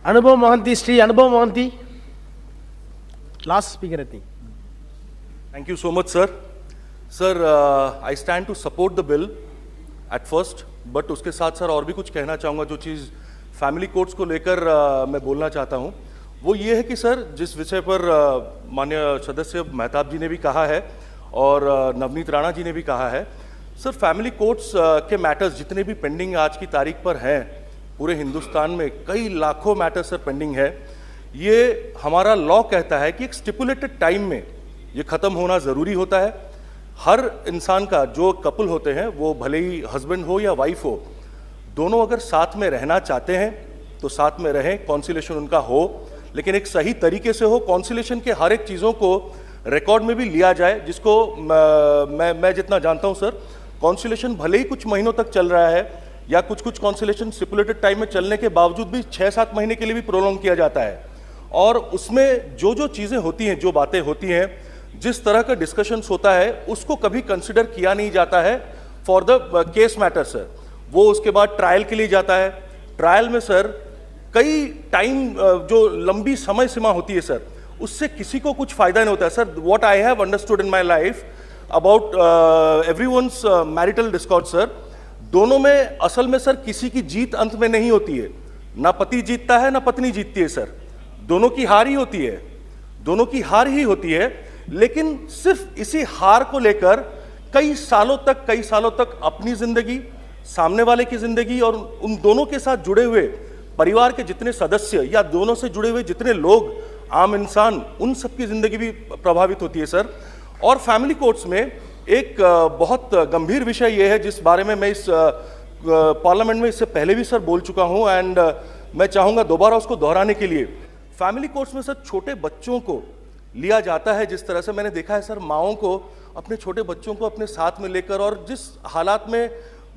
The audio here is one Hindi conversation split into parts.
Anubhav Mohanty, Sri Anubhav Mohanty. Last speaker, I think. Thank you so much, sir. Sir, I stand to support the bill at first, but उसके साथ सर और भी कुछ कहना चाहूँगा। जो चीज़ फैमिली कोर्ट्स को लेकर मैं बोलना चाहता हूँ वो ये है कि सर जिस विषय पर माननीय सदस्य मेहताब जी ने भी कहा है और नवनीत राणा जी ने भी कहा है, सर फैमिली कोर्ट्स के मैटर्स जितने भी पेंडिंग आज की तारीख पर हैं पूरे हिंदुस्तान में, कई लाखों मैटर्स सर पेंडिंग है। ये हमारा लॉ कहता है कि एक स्टिपुलेटेड टाइम में ये ख़त्म होना ज़रूरी होता है। हर इंसान का, जो कपल होते हैं वो भले ही हस्बैंड हो या वाइफ हो, दोनों अगर साथ में रहना चाहते हैं तो साथ में रहें, कॉन्सिलेशन उनका हो, लेकिन एक सही तरीके से हो। कॉन्सिलेशन के हर एक चीज़ों को रिकॉर्ड में भी लिया जाए, जिसको मैं जितना जानता हूं सर, कॉन्सिलेशन भले ही कुछ महीनों तक चल रहा है या कुछ कॉन्सिलेशन स्टिपुलेटेड टाइम में चलने के बावजूद भी 6-7 महीने के लिए भी प्रोलॉन्ग किया जाता है, और उसमें जो चीज़ें होती हैं, जो बातें होती हैं, जिस तरह का डिस्कशंस होता है, उसको कभी कंसिडर किया नहीं जाता है for the case matter sir. वो उसके बाद ट्रायल के लिए जाता है। ट्रायल में सर कई टाइम, जो लंबी समय सीमा होती है सर, उससे किसी को कुछ फायदा नहीं होता है sir. What I have understood in my life about everyone's marital Discord sir, दोनों में असल में सर किसी की जीत अंत में नहीं होती है। ना पति जीतता है ना पत्नी जीतती है सर, दोनों की हार ही होती है, दोनों की हार ही होती है। लेकिन सिर्फ इसी हार को लेकर कई सालों तक अपनी जिंदगी, सामने वाले की जिंदगी और उन दोनों के साथ जुड़े हुए परिवार के जितने सदस्य या दोनों से जुड़े हुए जितने लोग, आम इंसान, उन सबकी जिंदगी भी प्रभावित होती है सर। और फैमिली कोर्ट्स में एक बहुत गंभीर विषय यह है जिस बारे में मैं इस पार्लियामेंट में इससे पहले भी सर बोल चुका हूं, एंड मैं चाहूंगा दोबारा उसको दोहराने के लिए। फैमिली कोर्ट्स में सर छोटे बच्चों को लिया जाता है। जिस तरह से मैंने देखा है सर, माओं को अपने छोटे बच्चों को अपने साथ में लेकर, और जिस हालात में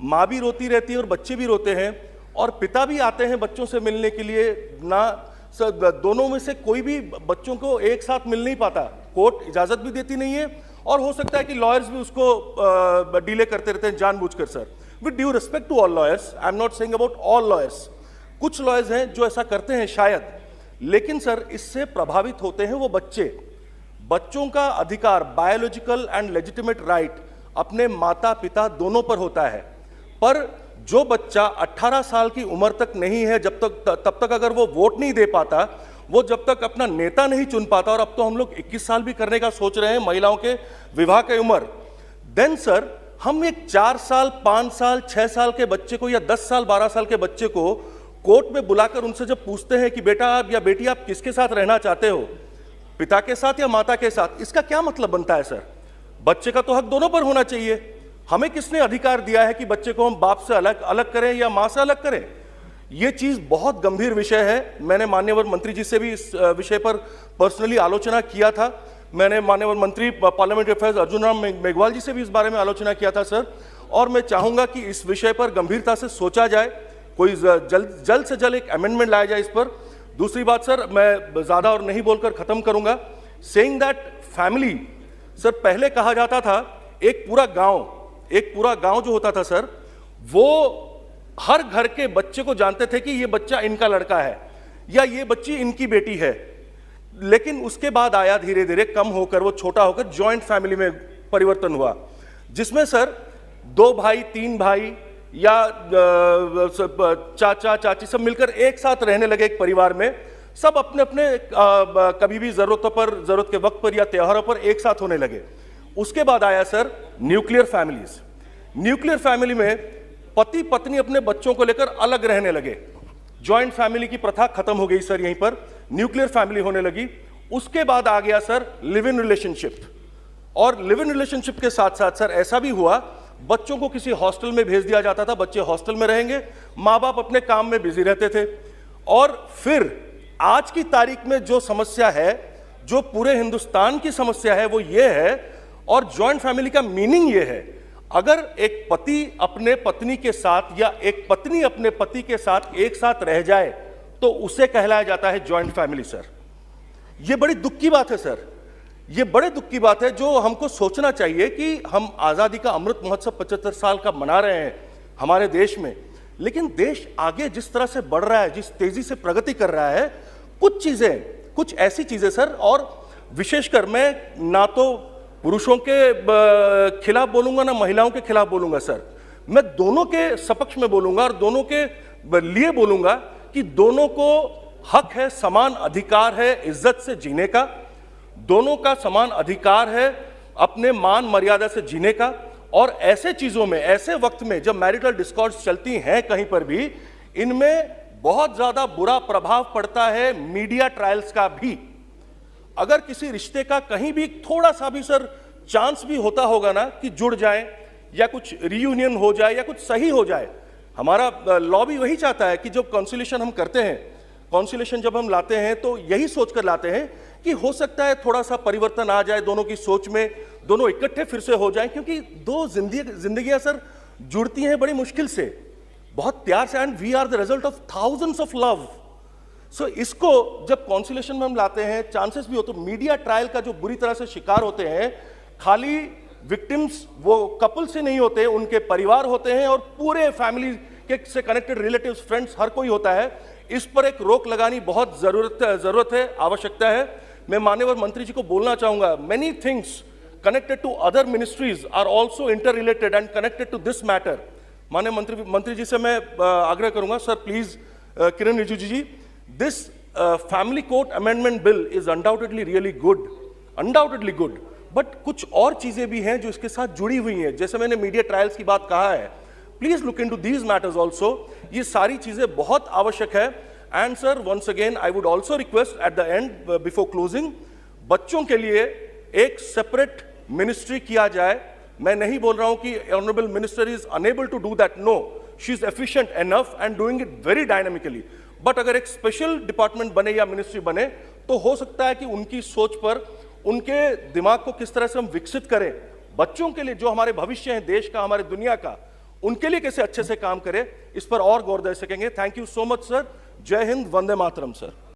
माँ भी रोती रहती है और बच्चे भी रोते हैं और पिता भी आते हैं बच्चों से मिलने के लिए, ना सर दोनों में से कोई भी बच्चों को एक साथ मिल नहीं पाता, कोर्ट इजाज़त भी देती नहीं है, और हो सकता है कि लॉयर्स भी उसको डिले करते रहते हैं जानबूझकर sir. With due respect to all lawyers, I am not saying about all lawyers, कुछ लॉयर्स हैं जो ऐसा करते हैं शायद, लेकिन सर इससे प्रभावित होते हैं वो बच्चे। बच्चों का अधिकार, बायोलॉजिकल एंड लेजिटिमेट राइट अपने माता पिता दोनों पर होता है, पर जो बच्चा 18 साल की उम्र तक नहीं है, तब तक अगर वो वोट नहीं दे पाता, वो जब तक अपना नेता नहीं चुन पाता, और अब तो हम लोग 21 साल भी करने का सोच रहे हैं महिलाओं के विवाह की उम्र, देन सर हम एक 4 साल 5 साल 6 साल के बच्चे को या 10 साल 12 साल के बच्चे को कोर्ट में बुलाकर उनसे जब पूछते हैं कि बेटा आप या बेटी आप किसके साथ रहना चाहते हो, पिता के साथ या माता के साथ, इसका क्या मतलब बनता है सर? बच्चे का तो हक दोनों पर होना चाहिए। हमें किसने अधिकार दिया है कि बच्चे को हम बाप से अलग करें या मां से अलग करें? यह चीज बहुत गंभीर विषय है। मैंने माननीय मंत्री जी से भी इस विषय पर पर्सनली आलोचना किया था। मैंने माननीय मंत्री पार्लियामेंट्री अफेयर्स अर्जुन राम मेघवाल जी से भी इस बारे में आलोचना किया था सर, और मैं चाहूंगा कि इस विषय पर गंभीरता से सोचा जाए, कोई जल्द से जल्द एक अमेंडमेंट लाया जाए इस पर। दूसरी बात सर, मैं ज्यादा और नहीं बोलकर खत्म करूंगा, सेइंग दैट फैमिली सर, पहले कहा जाता था एक पूरा गांव जो होता था सर, वो हर घर के बच्चे को जानते थे कि ये बच्चा इनका लड़का है या ये बच्ची इनकी बेटी है। लेकिन उसके बाद आया धीरे धीरे कम होकर, वो छोटा होकर जॉइंट फैमिली में परिवर्तन हुआ, जिसमें सर 2 भाई 3 भाई या चाचा चाची सब मिलकर एक साथ रहने लगे एक परिवार में, सब अपने अपने कभी भी जरूरत के वक्त पर या त्योहारों पर एक साथ होने लगे। उसके बाद आया sir nuclear families. Nuclear family में पति पत्नी अपने बच्चों को लेकर अलग रहने लगे। जॉइंट फैमिली की प्रथा खत्म हो गई सर, यहीं पर न्यूक्लियर फैमिली होने लगी। उसके बाद आ गया सर लिव इन रिलेशनशिप, और लिव इन रिलेशनशिप के साथ साथ सर ऐसा भी हुआ, बच्चों को किसी हॉस्टल में भेज दिया जाता था, बच्चे हॉस्टल में रहेंगे, माँ बाप अपने काम में बिजी रहते थे। और फिर आज की तारीख में जो समस्या है, जो पूरे हिंदुस्तान की समस्या है, वो ये है, और जॉइंट फैमिली का मीनिंग ये है, अगर एक पति अपने पत्नी के साथ या एक पत्नी अपने पति के साथ एक साथ रह जाए तो उसे कहलाया जाता है जॉइंट फैमिली सर। ये बड़ी दुख की बात है सर, ये बड़े दुख की बात है, जो हमको सोचना चाहिए कि हम आज़ादी का अमृत महोत्सव 75 साल का मना रहे हैं हमारे देश में, लेकिन देश आगे जिस तरह से बढ़ रहा है, जिस तेजी से प्रगति कर रहा है, कुछ ऐसी चीजें सर, और विशेषकर मैं ना तो पुरुषों के खिलाफ बोलूंगा ना महिलाओं के खिलाफ बोलूंगा सर, मैं दोनों के सपक्ष में बोलूंगा और दोनों के लिए बोलूंगा कि दोनों को हक है, समान अधिकार है इज्जत से जीने का, दोनों का समान अधिकार है अपने मान मर्यादा से जीने का। और ऐसे चीजों में, ऐसे वक्त में जब मैरिटल डिस्कॉर्ड्स चलती हैं कहीं पर भी, इनमें बहुत ज्यादा बुरा प्रभाव पड़ता है मीडिया ट्रायल्स का भी। अगर किसी रिश्ते का कहीं भी थोड़ा सा भी सर चांस भी होता होगा ना कि जुड़ जाए या कुछ रियूनियन हो जाए या कुछ सही हो जाए, हमारा लॉ भी वही चाहता है कि जब कॉन्सिलेशन हम करते हैं, कॉन्सिलेशन जब हम लाते हैं तो यही सोचकर लाते हैं कि हो सकता है थोड़ा सा परिवर्तन आ जाए दोनों की सोच में, दोनों इकट्ठे फिर से हो जाएं, क्योंकि दो जिंदगियां सर जुड़ती हैं बड़ी मुश्किल से, बहुत प्यार से, and we are the result of thousands of love. So इसको जब कॉन्सिलेशन में हम लाते हैं, चांसेस भी हो तो मीडिया ट्रायल का जो बुरी तरह से शिकार होते हैं, खाली विक्टिम्स वो कपल से नहीं होते, उनके परिवार होते हैं और पूरे फैमिली के से कनेक्टेड रिलेटिव्स, फ्रेंड्स, हर कोई होता है। इस पर एक रोक लगानी बहुत जरूरत है, आवश्यकता है। मैं माननीय मंत्री जी को बोलना चाहूंगा, many things connected to other ministries are also interrelated and connected to this matter। माननीय मंत्री जी से मैं आग्रह करूंगा, sir please, Kiren Rijiju ji, this family court amendment bill is undoubtedly really good, undoubtedly good, but कुछ और चीजें भी हैं जो इसके साथ जुड़ी हुई हैं, जैसे मैंने मीडिया ट्रायल्स की बात कहा है, please look into these matters also. ये सारी चीजें बहुत आवश्यक है। And sir once again I would also request at the end before closing, बच्चों के लिए एक सेपरेट मिनिस्ट्री किया जाए। मैं नहीं बोल रहा हूं कि honourable minister is unable to do that, no, she is efficient enough and doing it very dynamically, but अगर एक स्पेशल डिपार्टमेंट बने या मिनिस्ट्री बने तो हो सकता है कि उनकी सोच पर, उनके दिमाग को किस तरह से हम विकसित करें, बच्चों के लिए जो हमारे भविष्य है देश का, हमारे दुनिया का, उनके लिए कैसे अच्छे से काम करें, इस पर और गौर दे सकेंगे। Thank you so much sir. जय हिंद, वंदे मातरम सर।